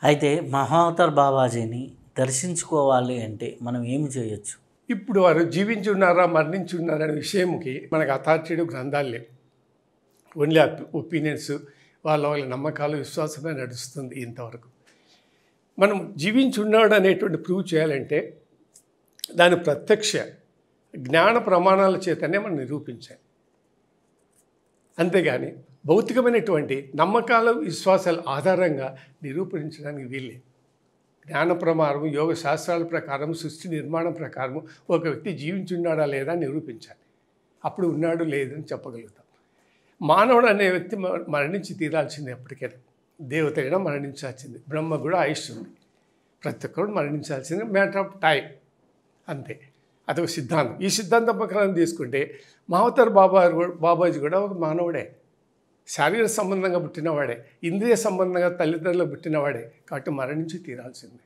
అయితే మహావతార్ బాబాజీని దర్శించుకోవాలి అంటే మనం ఏమి చేయొచ్చు? ఇప్పుడు వారు జీవించి ఉన్నారా మరణించి ఉన్నారా అనే విషయంకి మనకు అథారిటీలు గ్రంథాలు లేవు. ఓన్లీ ఒపీనియన్స్, వాళ్ళ నమ్మకాలు, విశ్వాసమే నడుస్తుంది ఇంతవరకు. మనం జీవించి ఉన్నాడు అనేటువంటి ప్రూవ్ చేయాలంటే దాని ప్రత్యక్ష జ్ఞాన ప్రమాణాల చేతనే మనం నిరూపించాలి. అంతేగాని భౌతికమైనటువంటి నమ్మకాలు, విశ్వాసాల ఆధారంగా నిరూపించడానికి వీలే. జ్ఞాన ప్రమాణం, యోగ శాస్త్రాల ప్రకారం, సృష్టి నిర్మాణం ప్రకారం ఒక వ్యక్తి జీవించి ఉన్నాడా లేదా నిరూపించాలి. అప్పుడు ఉన్నాడు లేదని చెప్పగలుగుతాం. మానవుడు అనే వ్యక్తి మరణించి తీరాల్సింది ఎప్పటికైనా. దేవత అయినా మరణించాల్సింది, బ్రహ్మ కూడా ఆయుష్ ఉంది. ప్రతి ఒక్కరు మరణించాల్సింది, మ్యాటర్ ఆఫ్ టైం అంతే. అదొక సిద్ధాంతం. ఈ సిద్ధాంతం ప్రకారం తీసుకుంటే మహావతార్ బాబాజీ కూడా ఒక మానవుడే, శారీరక సంబంధంగా పుట్టినవాడే, ఇంద్రియ సంబంధంగా తల్లిదండ్రులకు పుట్టినవాడే, కాబట్టి మరణించి తీరాల్సిందే.